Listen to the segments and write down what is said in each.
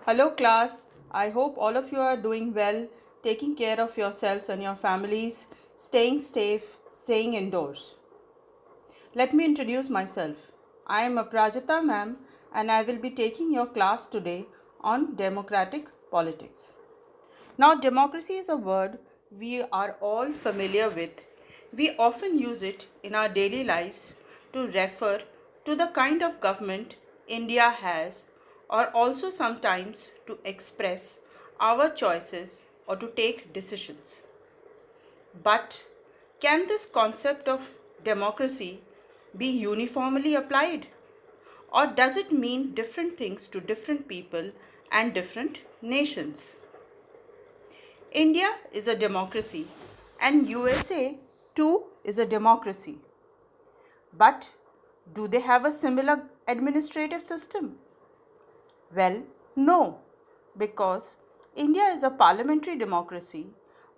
Hello class, I hope all of you are doing well, taking care of yourselves and your families, staying safe, staying indoors. Let me introduce myself. I am Aparajita ma'am and I will be taking your class today on democratic politics. Now, democracy is a word we are all familiar with. We often use it in our daily lives to refer to the kind of government India has, or also sometimes to express our choices or to take decisions. But can this concept of democracy be uniformly applied? Or does it mean different things to different people and different nations? India is a democracy and USA too is a democracy. But do they have a similar administrative system? Well, no, because India is a parliamentary democracy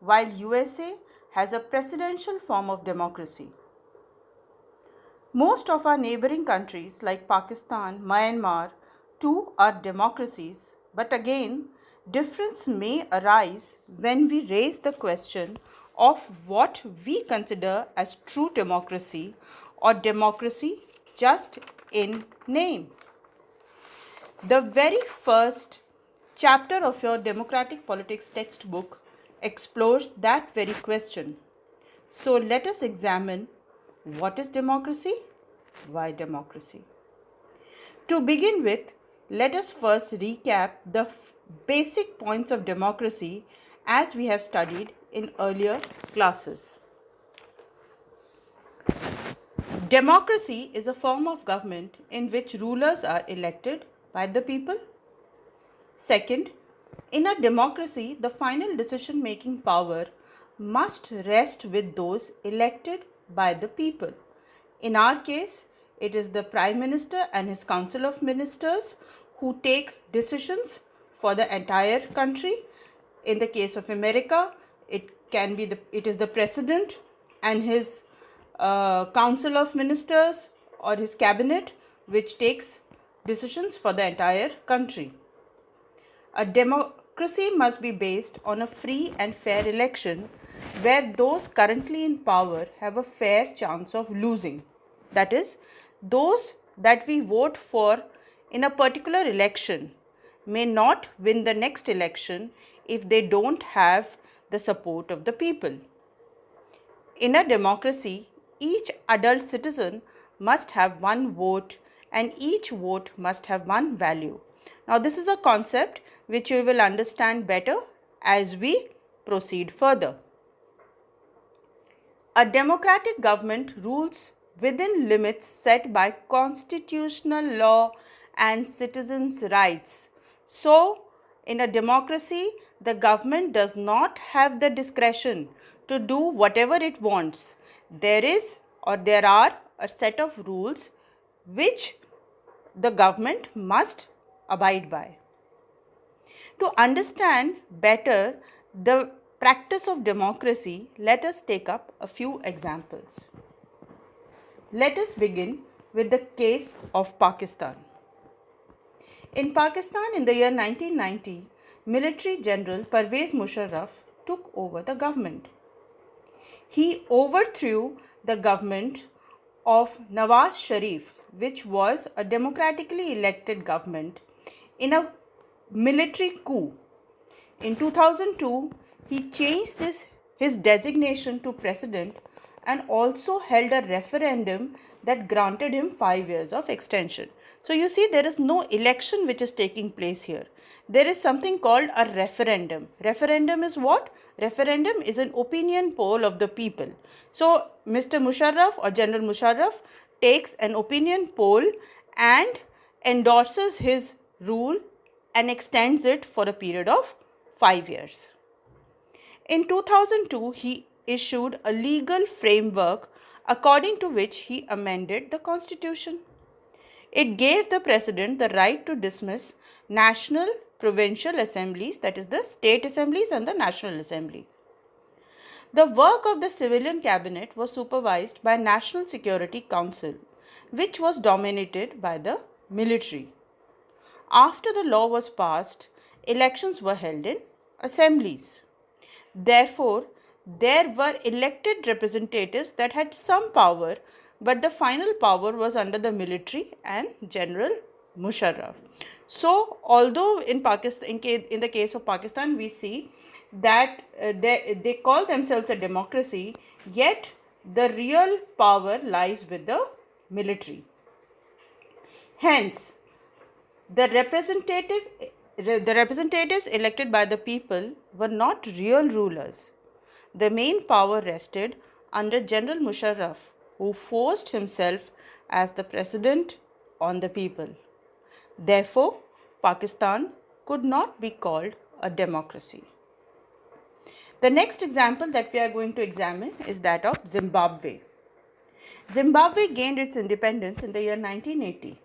while USA has a presidential form of democracy. Most of our neighboring countries like Pakistan, Myanmar too are democracies, but again, difference may arise when we raise the question of what we consider as true democracy or democracy just in name. The very first chapter of your democratic politics textbook explores that very question. So let us examine what is democracy? Why democracy? To begin with, let us first recap the basic points of democracy as we have studied in earlier classes. Democracy is a form of government in which rulers are elected by the people. Second, in a democracy, the final decision making power must rest with those elected by the people. In our case, it is the Prime Minister and his Council of Ministers who take decisions for the entire country. In the case of America, it is the President and his Council of Ministers or his cabinet which takes decisions for the entire country. A democracy must be based on a free and fair election where those currently in power have a fair chance of losing. That is, those that we vote for in a particular election may not win the next election if they don't have the support of the people. In a democracy, each adult citizen must have one vote and each vote must have one value. Now, this is a concept which you will understand better as we proceed further. A democratic government rules within limits set by constitutional law and citizens' rights. So, in a democracy, the government does not have the discretion to do whatever it wants. There are a set of rules which the government must abide by. To understand better the practice of democracy, let us take up a few examples. Let us begin with the case of Pakistan. In Pakistan in the year 1990, Military General Pervez Musharraf took over the government. He overthrew the government of Nawaz Sharif, which was a democratically elected government, in a military coup. In 2002, he changed his designation to president and also held a referendum that granted him 5 years of extension. So you see, there is no election which is taking place here. There is something called a referendum. Referendum is what? Referendum is an opinion poll of the people. So Mr. Musharraf or General Musharraf takes an opinion poll and endorses his rule and extends it for a period of 5 years. In 2002, he issued a legal framework according to which he amended the constitution. It gave the president the right to dismiss national provincial assemblies, that is the state assemblies and the national assembly. The work of the civilian cabinet was supervised by National Security Council, which was dominated by the military. After the law was passed, elections were held in assemblies. Therefore, there were elected representatives that had some power, but the final power was under the military and General Musharraf. So, although in Pakistan, in the case of Pakistan, we see that they call themselves a democracy, yet the real power lies with the military. Hence, the representatives elected by the people were not real rulers. The main power rested under General Musharraf, who forced himself as the president on the people. Therefore, Pakistan could not be called a democracy. The next example that we are going to examine is that of Zimbabwe. Zimbabwe gained its independence in the year 1980.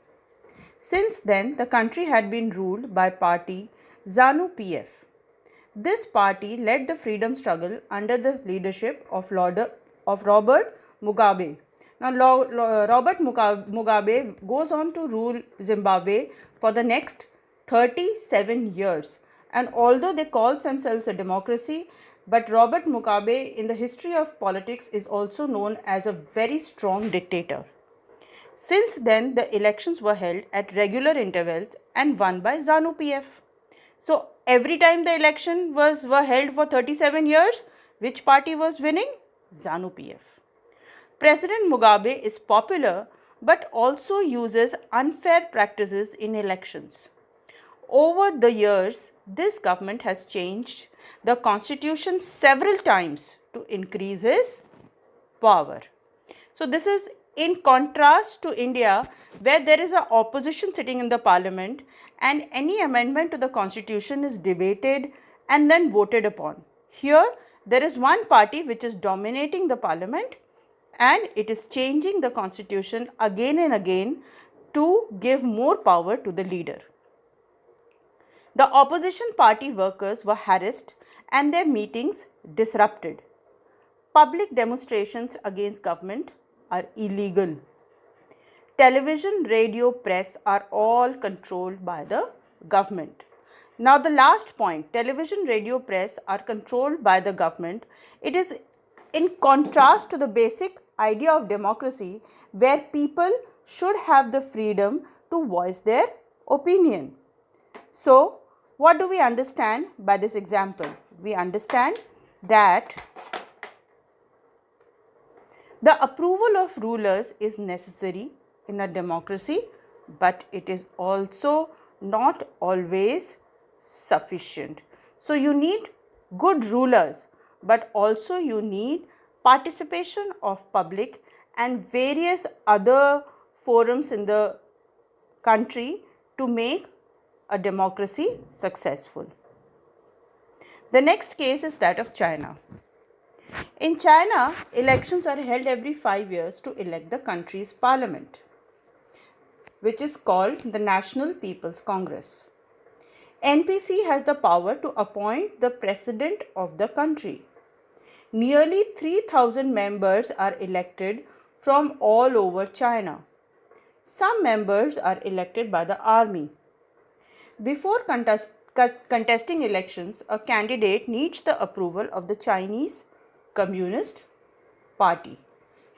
Since then, the country had been ruled by party ZANU-PF. This party led the freedom struggle under the leadership of Robert Mugabe. Now, Robert Mugabe goes on to rule Zimbabwe for the next 37 years. And although they call themselves a democracy, but Robert Mugabe in the history of politics is also known as a very strong dictator. Since then, the elections were held at regular intervals and won by ZANU-PF. So, every time the election were held for 37 years, which party was winning? ZANU-PF. President Mugabe is popular but also uses unfair practices in elections. Over the years, this government has changed the constitution several times to increase his power. So, this is in contrast to India, where there is an opposition sitting in the parliament and any amendment to the constitution is debated and then voted upon. Here, there is one party which is dominating the parliament and it is changing the constitution again and again to give more power to the leader. The opposition party workers were harassed and their meetings disrupted. Public demonstrations against government are illegal. Television, radio, press are all controlled by the government. Now the last point, television, radio, press are controlled by the government. It is in contrast to the basic idea of democracy where people should have the freedom to voice their opinion. So, what do we understand by this example? We understand that the approval of rulers is necessary in a democracy, but it is also not always sufficient. So, you need good rulers, but also you need participation of public and various other forums in the country to make a democracy successful. The next case is that of China. In China, elections are held every 5 years to elect the country's parliament, which is called the National People's Congress. NPC has the power to appoint the president of the country. Nearly 3,000 members are elected from all over China. Some members are elected by the army. Before contesting elections, a candidate needs the approval of the Chinese Communist Party.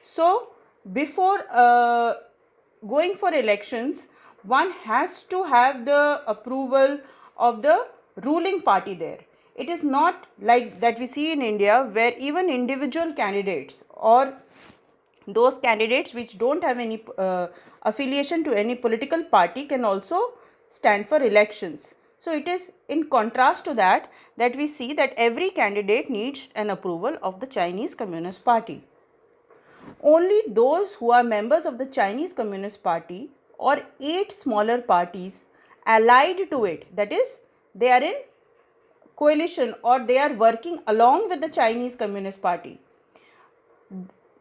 So, before going for elections, one has to have the approval of the ruling party there. It is not like that we see in India where even individual candidates or those candidates which don't have any affiliation to any political party can also stand for elections. So, it is in contrast to that we see that every candidate needs an approval of the Chinese Communist Party. Only those who are members of the Chinese Communist Party or 8 smaller parties allied to it, that is, they are in coalition or they are working along with the Chinese Communist Party.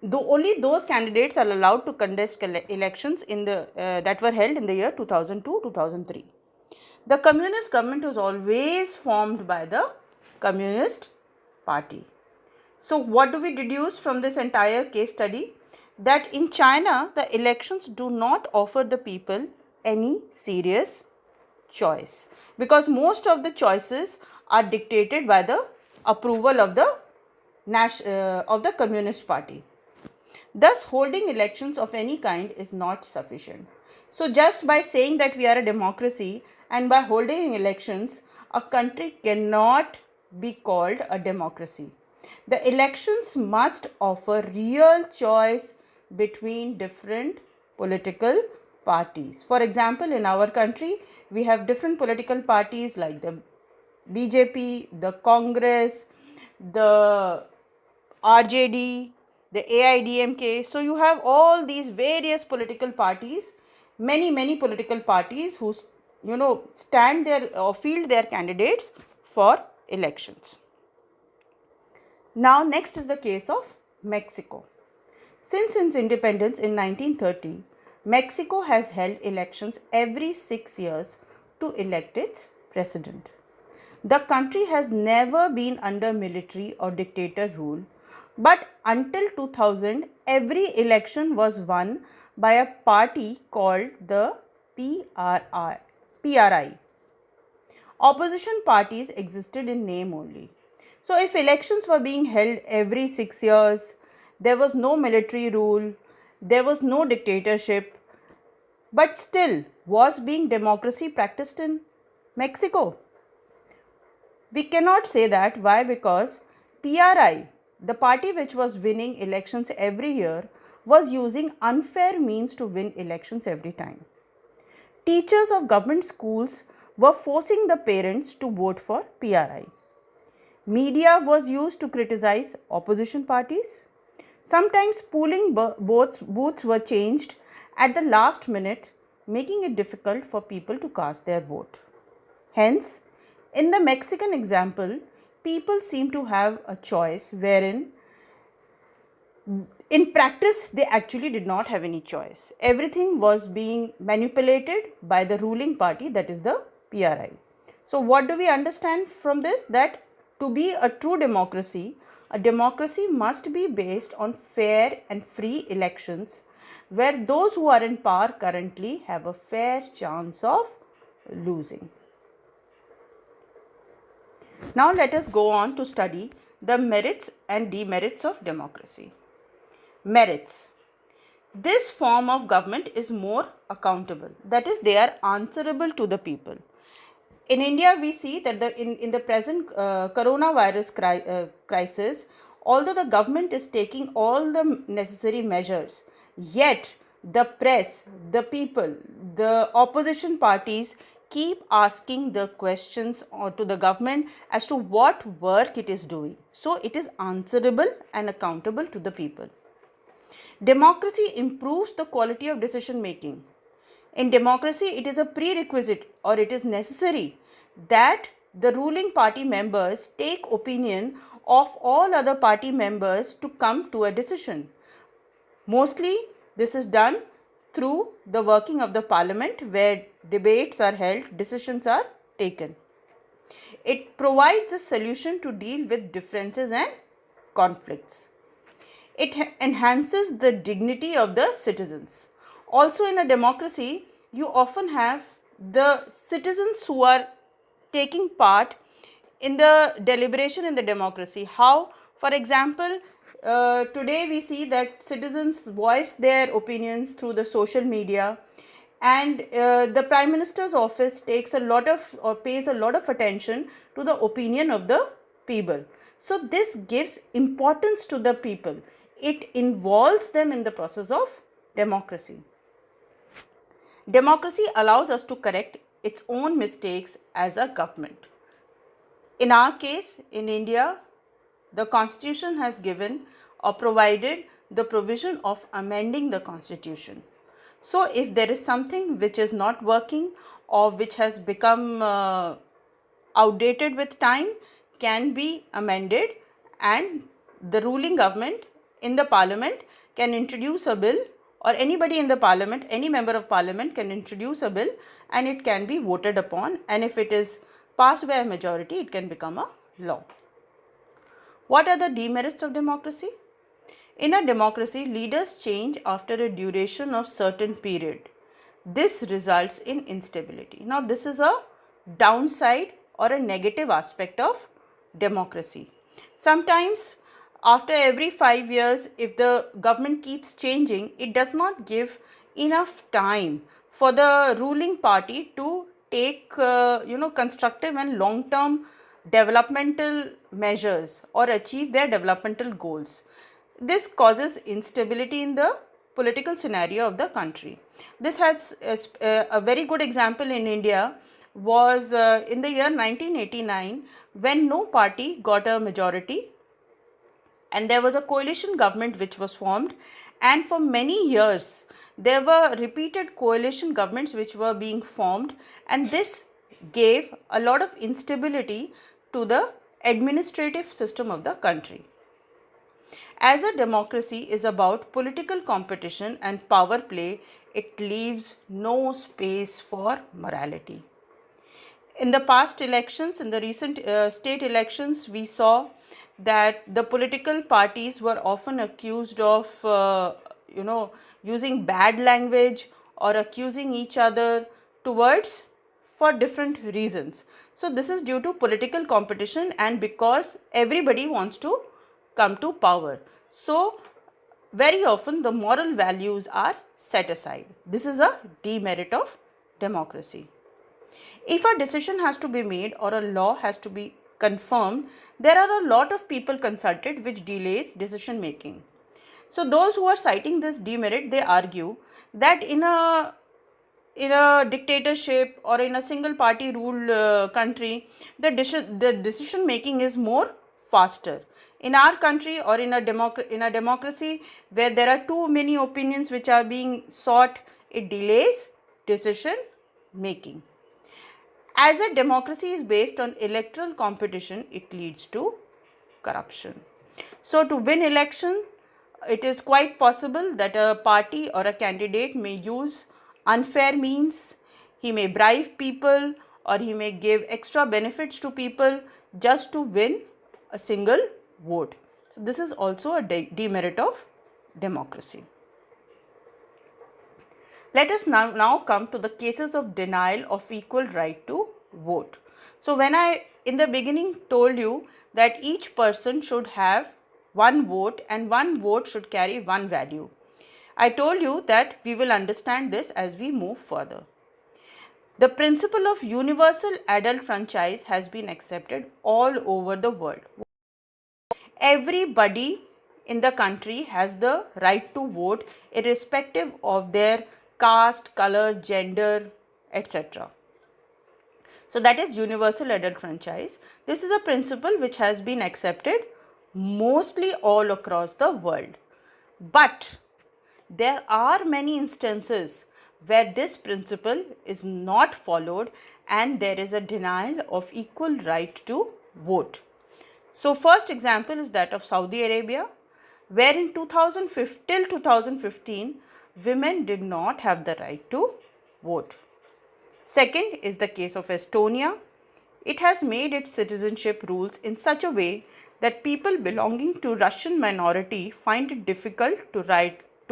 Only those candidates are allowed to contest elections in the that were held in the year 2002-2003. The communist government was always formed by the Communist Party. So, what do we deduce from this entire case study? That in China, the elections do not offer the people any serious choice, because most of the choices are dictated by the approval of the Communist Party. Thus, holding elections of any kind is not sufficient. So, just by saying that we are a democracy and by holding elections, a country cannot be called a democracy. The elections must offer real choice between different political parties. For example, in our country, we have different political parties like the BJP, the Congress, the RJD, the AIDMK. So you have all these various political parties, many political parties who stand there or field their candidates for elections. Now next is the case of Mexico. Since its independence in 1930, Mexico has held elections every 6 years to elect its president. The country has never been under military or dictator rule, but until 2000, every election was won by a party called the PRI. Opposition parties existed in name only. So, if elections were being held every 6 years, there was no military rule, there was no dictatorship, but still, was being democracy practiced in Mexico? We cannot say that. Why? Because PRI, the party which was winning elections every year, was using unfair means to win elections every time. Teachers of government schools were forcing the parents to vote for PRI. Media was used to criticize opposition parties. Sometimes polling booths were changed at the last minute, making it difficult for people to cast their vote. Hence, in the Mexican example, people seem to have a choice wherein in practice they actually did not have any choice. Everything was being manipulated by the ruling party, that is the PRI. So what do we understand from this? That to be a true democracy, a democracy must be based on fair and free elections where those who are in power currently have a fair chance of losing. Now let us go on to study the merits and demerits of democracy. Merits. This form of government is more accountable. That is, they are answerable to the people. In India, we see that in the present coronavirus crisis, although the government is taking all the necessary measures, yet the press, the people, the opposition parties keep asking the questions to the government as to what work it is doing. So it is answerable and accountable to the people. Democracy improves the quality of decision making. In democracy, it is a prerequisite or it is necessary that the ruling party members take opinion of all other party members to come to a decision. Mostly, this is done through the working of the parliament where debates are held, decisions are taken. It provides a solution to deal with differences and conflicts. It enhances the dignity of the citizens. Also, in a democracy, you often have the citizens who are taking part in the deliberation in the democracy. How? For example, today we see that citizens voice their opinions through the social media, and the Prime Minister's office takes a lot of or pays a lot of attention to the opinion of the people. So this gives importance to the people. It involves them in the process of democracy. Democracy allows us to correct its own mistakes as a government. In our case, in India, the Constitution has given or provided the provision of amending the Constitution. So, if there is something which is not working or which has become outdated with time, can be amended, and the ruling government in the parliament can introduce a bill, or anybody in the parliament, any member of parliament can introduce a bill and it can be voted upon, and if it is passed by a majority, it can become a law. What are the demerits of democracy? In a democracy, leaders change after a duration of certain period. this results in instability. Now, this is a downside or a negative aspect of democracy. Sometimes, after every 5 years, if the government keeps changing, it does not give enough time for the ruling party to take constructive and long term developmental measures or achieve their developmental goals. This causes instability in the political scenario of the country. This has a very good example in India was in the year 1989, when no party got a majority and there was a coalition government which was formed, and for many years there were repeated coalition governments which were being formed, and this gave a lot of instability to the administrative system of the country. As a democracy is about political competition and power play, it leaves no space for morality. In the past elections, in the recent state elections, we saw that the political parties were often accused of, using bad language or accusing each other towards for different reasons. So this is due to political competition and because everybody wants to come to power. So very often the moral values are set aside. This is a demerit of democracy. If a decision has to be made or a law has to be confirmed, there are a lot of people consulted, which delays decision making. So those who are citing this demerit, they argue that in a dictatorship or in a single party ruled country, the decision making is more faster. In our country or in a democracy where there are too many opinions which are being sought, it delays decision making. As a democracy is based on electoral competition, it leads to corruption. So to win election, it is quite possible that a party or a candidate may use unfair means. He may bribe people or he may give extra benefits to people just to win a single vote. So this is also a demerit of democracy. Let us now come to the cases of denial of equal right to vote. So when I in the beginning told you that each person should have one vote and one vote should carry one value, I told you that we will understand this as we move further. The principle of universal adult franchise has been accepted all over the world. Everybody in the country has the right to vote irrespective of their caste, color, gender, etc. So that is universal adult franchise. This is a principle which has been accepted mostly all across the world. But there are many instances where this principle is not followed and there is a denial of equal right to vote. So first example is that of Saudi Arabia, where in 2015 women did not have the right to vote. Second is the case of Estonia. It has made its citizenship rules in such a way that people belonging to Russian minority find it difficult to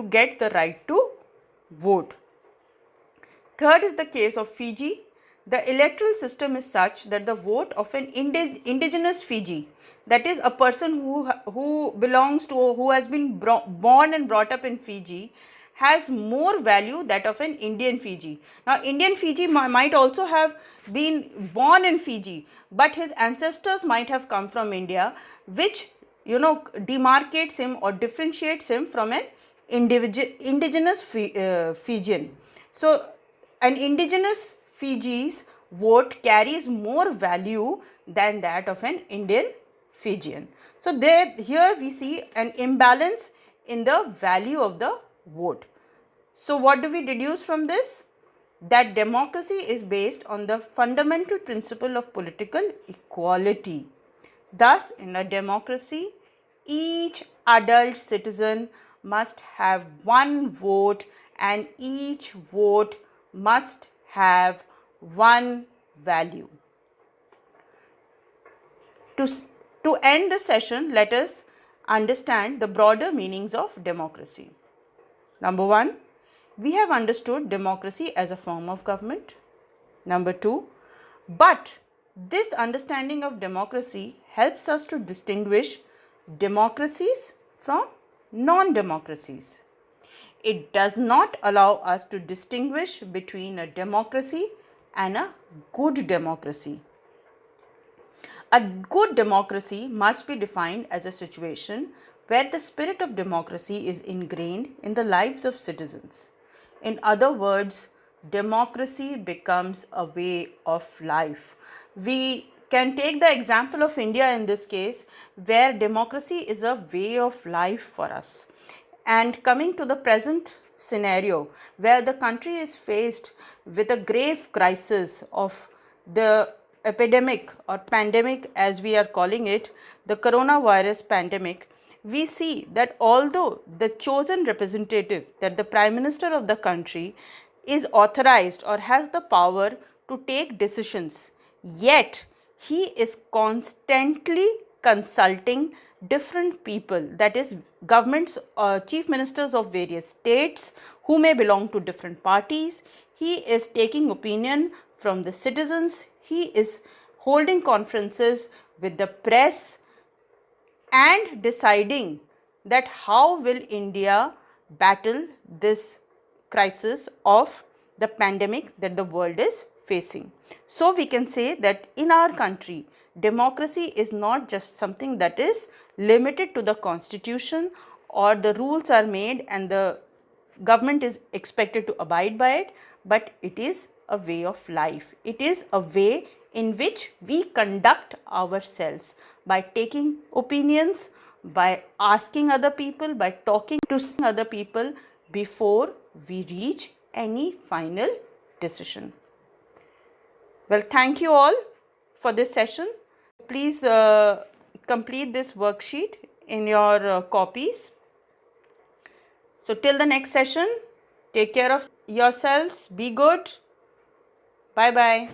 get the right to vote. Third is the case of Fiji. The electoral system is such that the vote of an indigenous Fiji, that is a person who belongs to, who has been born and brought up in Fiji, has more value that of an Indian Fiji. Now Indian Fiji might also have been born in Fiji, but his ancestors might have come from India, which demarcates him or differentiates him from an indigenous Fijian. So an indigenous Fiji's vote carries more value than that of an Indian Fijian. So here we see an imbalance in the value of the vote. So what do we deduce from this? That democracy is based on the fundamental principle of political equality. Thus, in a democracy, each adult citizen must have one vote and each vote must have one value. To end the session, let us understand the broader meanings of democracy. Number one, we have understood democracy as a form of government. Number 2, but this understanding of democracy helps us to distinguish democracies from non-democracies. It does not allow us to distinguish between a democracy and a good democracy. A good democracy must be defined as a situation where the spirit of democracy is ingrained in the lives of citizens. In other words, democracy becomes a way of life. We can take the example of India in this case, where democracy is a way of life for us. And coming to the present scenario, where the country is faced with a grave crisis of the epidemic or pandemic, as we are calling it, the coronavirus pandemic, we see that although the chosen representative, that the Prime Minister of the country, is authorized or has the power to take decisions, yet he is constantly consulting different people, that is governments, chief ministers of various states who may belong to different parties. He is taking opinion from the citizens. He is holding conferences with the press and deciding that how will India battle this crisis of the pandemic that the world is facing. So we can say that in our country, democracy is not just something that is limited to the constitution, or the rules are made and the government is expected to abide by it, but it is a way of life. It is a way in which we conduct ourselves by taking opinions, by asking other people, by talking to other people before we reach any final decision. Well, thank you all for this session. Please complete this worksheet in your copies. So till the next session, take care of yourselves. Be good. Bye bye.